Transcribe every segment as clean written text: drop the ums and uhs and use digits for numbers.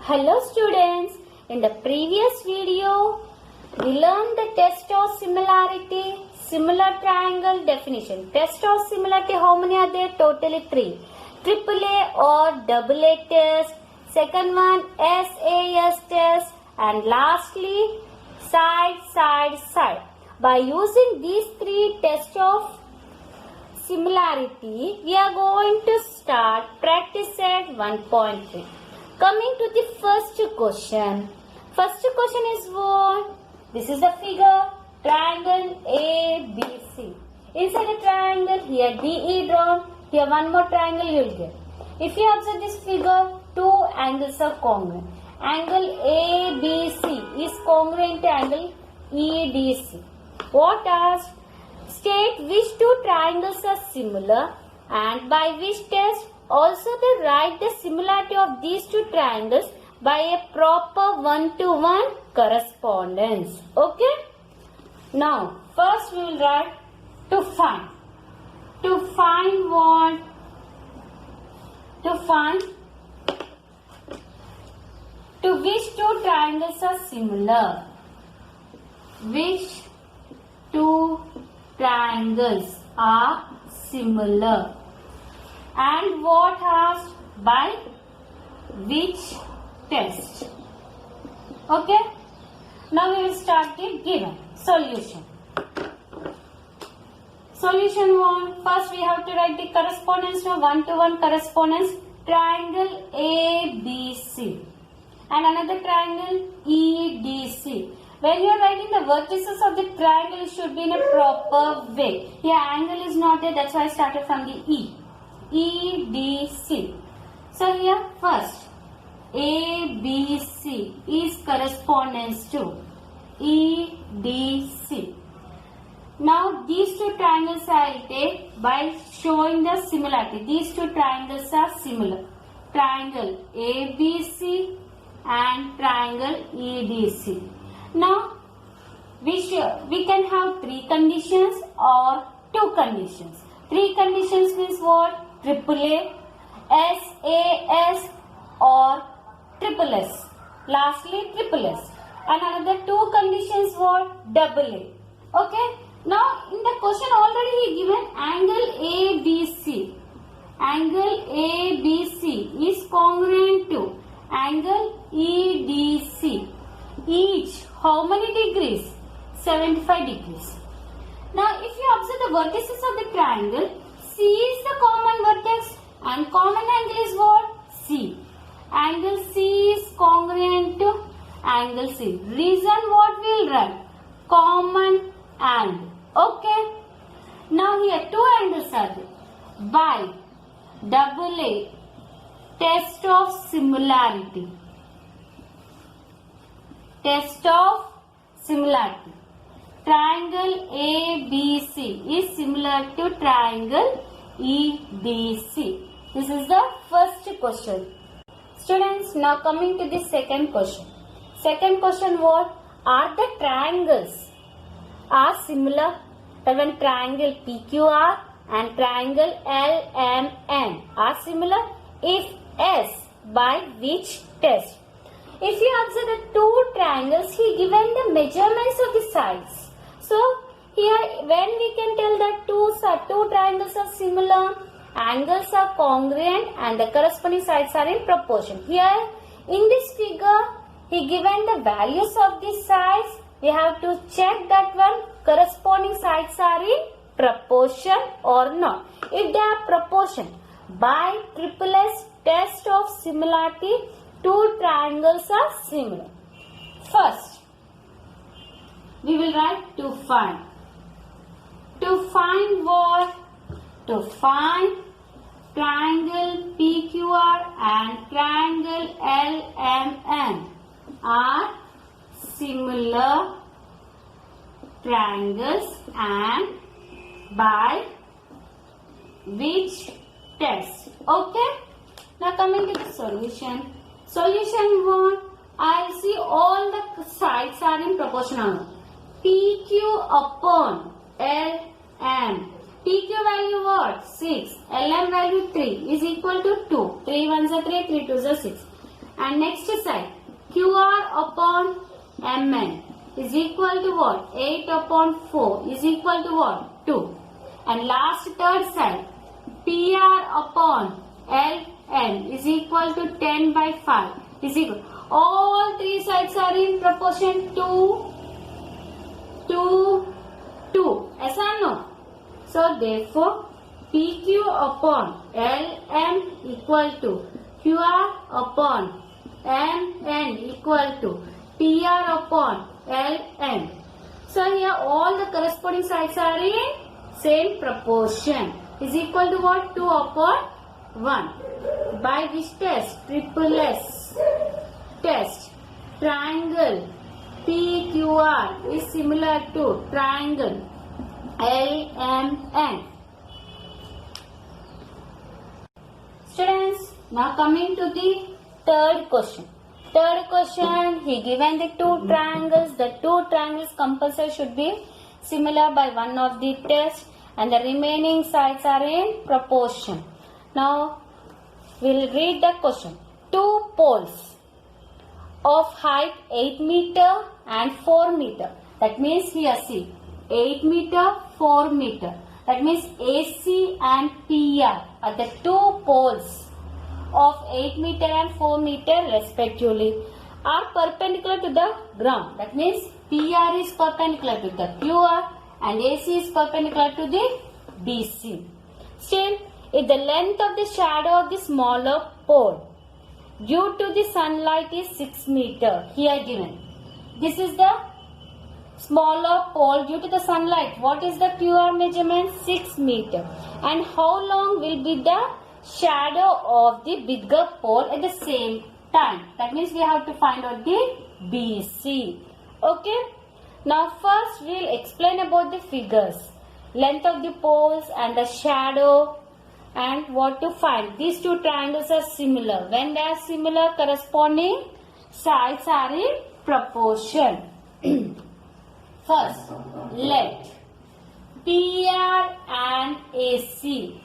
Hello students, in the previous video we learned the test of similarity, similar triangle definition. Test of similarity, how many are there? Totally 3. AAA or AA test, second one SAS test, and lastly side. By using these 3 tests of similarity, we are going to start practice at 1.3. Coming to the first question. First question is what? This is the figure, triangle ABC. Inside the triangle, here DE drawn, here one more triangle you will get. If you observe this figure, 2 angles are congruent. Angle ABC is congruent to angle EDC. What asked? State which 2 triangles are similar and by which test. Also they write the similarity of these 2 triangles by a proper one-to-one correspondence. Okay? Now, first we will write to find. To find what? To find to which 2 triangles are similar. Which 2 triangles are similar. And what asked? By which test? Okay? Now we will start the given solution. Solution 1. First we have to write the correspondence to one-to-one correspondence. Triangle ABC and another triangle EDC. When you are writing the vertices of the triangle, it should be in a proper way. Here angle is not there, that's why I started from the E. EDC. So here first ABC is correspondence to EDC. Now these 2 triangles I will take by showing the similarity. These 2 triangles are similar. Triangle ABC and triangle EDC. Now we can have 3 conditions or 2 conditions. 3 conditions means what? AAA, SAS or SSS. Lastly SSS. And another 2 conditions what? AA. Okay. Now in the question already he given angle ABC. Angle ABC is congruent to angle EDC. Each how many degrees? 75 degrees. Now if you observe the vertices of the triangle, C is the common vertex and common angle is what? C. Angle C is congruent to angle C. Reason what we will write? Common angle. Okay. Now here 2 angles are there. By AA test of similarity. Test of similarity. Triangle ABC is similar to triangle EDC. This is the first question. Students, now coming to the second question. Second question what? Are the triangles are similar? When triangle PQR and triangle LMN are similar? If yes, by which test? If you observe the 2 triangles, he given the measurements of the sides. So here when we can tell that 2 triangles are similar, angles are congruent and the corresponding sides are in proportion. Here in this figure he given the values of the sides. We have to check that one corresponding sides are in proportion or not. If they are proportion, by SSS test of similarity, 2 triangles are similar. First, we will write to find. To find what? To find triangle PQR and triangle LMN are similar triangles and by which test? Okay. Now coming to the solution. Solution 1. I see all the sides are in proportion. PQ upon LM. PQ value what? 6. LM value 3 is equal to 2. 3 1s are 3, 3 2s are 6. And next side, QR upon MN is equal to what? 8 upon 4 is equal to what? 2. And last third side, PR upon LN is equal to 10 by 5 is equal. All three sides are in proportion 2, 2, 2. Yes or no? So therefore, PQ upon LM equal to QR upon MN equal to PR upon LN. So here all the corresponding sides are in same proportion. Is equal to what? 2 upon 1. By which test? Triple S test. Triangle PQR is similar to triangle LMN. Students, now coming to the third question. Third question, he given the two triangles. The two triangles compulsory should be similar by one of the tests, and the remaining sides are in proportion. Now, we'll read the question. Two poles of height 8 meter and 4 meter. That means here see, 8 meter, 4 meter. That means AC and PR are the two poles of 8 meter and 4 meter respectively are perpendicular to the ground. That means PR is perpendicular to the QR and AC is perpendicular to the BC. Still, if the length of the shadow of the smaller pole due to the sunlight is 6 meter, here given. This is the smaller pole due to the sunlight. What is the QR measurement? 6 meter. And how long will be the shadow of the bigger pole at the same time? That means we have to find out the BC. Okay. Now first we will explain about the figures. Length of the poles and the shadow and what to find. These two triangles are similar. When they are similar, corresponding sides are in proportion. First, let PR and AC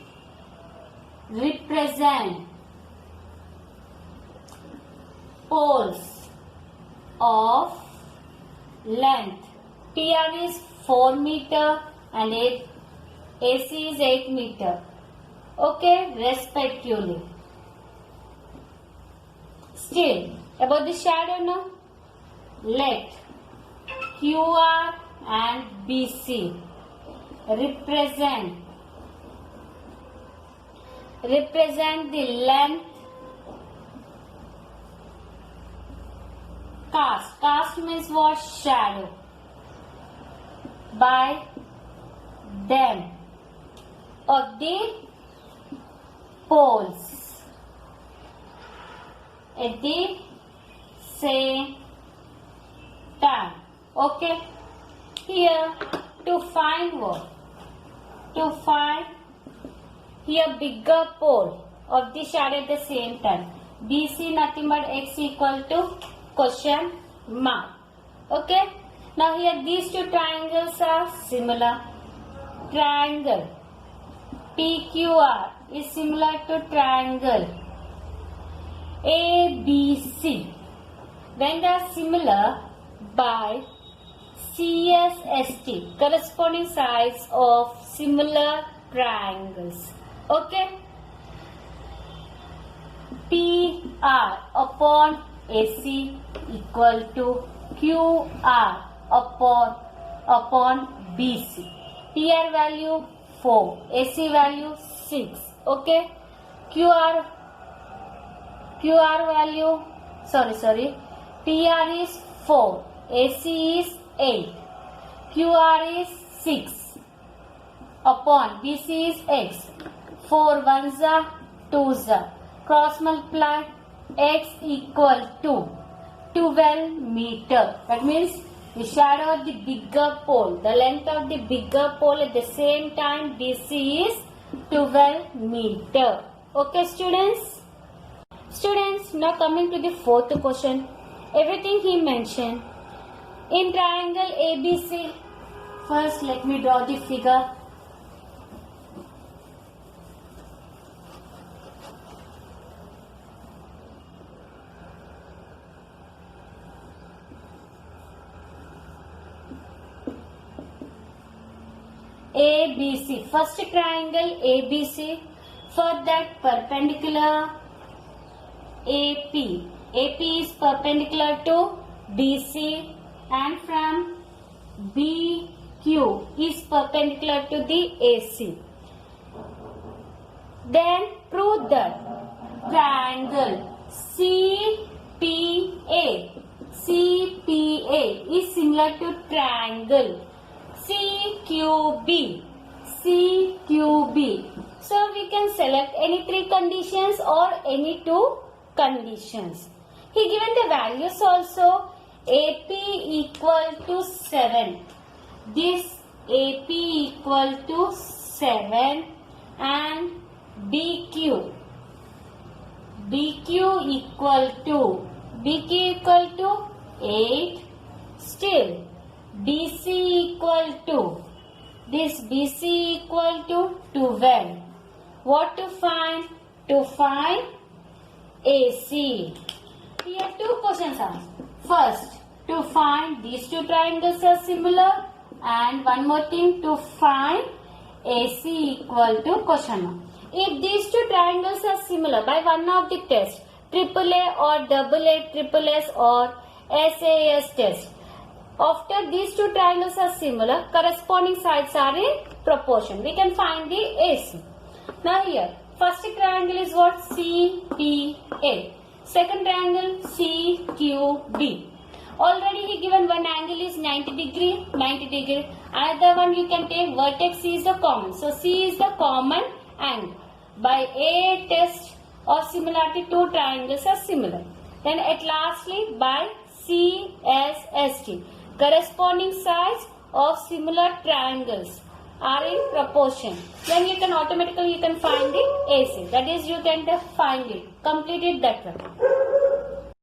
represent poles of length. PR is 4 meter and AC is 8 meter. Okay, respectively. Still, about the shadow now, let QR and BC represent the length. Cast means what? Shadow. By them of the poles at the same time. Okay. Here to find what? To find here bigger pole of the shadow at the same time. BC nothing but X equal to question mark. Okay. Now here these two triangles are similar. Triangle PQR is similar to triangle ABC. When they are similar by CSST, corresponding sides of similar triangles. Okay. PR upon AC equal to QR upon BC. PR value 4, AC value 6. Okay. PR value, PR is 4, AC is 8, QR is 6 upon BC is X. 4 ones are 2s are. Cross multiply, X equal to 12 meter. That means the shadow of the bigger pole, the length of the bigger pole at the same time BC is 12 meter. Okay students? Students, now coming to the fourth question. Everything he mentioned. In triangle ABC, first let me draw the figure. ABC. First triangle ABC. For that perpendicular AP. AP is perpendicular to BC, and from BQ is perpendicular to the AC. Then prove that triangle CPA is similar to triangle CQB. So we can select any 3 conditions or any 2 conditions. He given the values also. AP equal to 7. This AP equal to 7 and BQ equal to 8. Still BC equal to BC equal to 12. What to find? To find AC. Here 2 questions are. First, to find these 2 triangles are similar, and one more thing, to find AC equal to question mark. If these 2 triangles are similar by one of the tests, AAA or AA, SSS or SAS test, after these 2 triangles are similar, corresponding sides are in proportion. We can find the AC. Now here, first triangle is what? CPA. Second triangle CQB. Already he given one angle is 90 degree. Another one you can take vertex C is the common. So C is the common angle. By A test or similarity 2 triangles are similar. Then at lastly by CSST. Corresponding sides of similar triangles are in proportion. Then you can automatically find the AC. That is, you can find it. Complete it that way.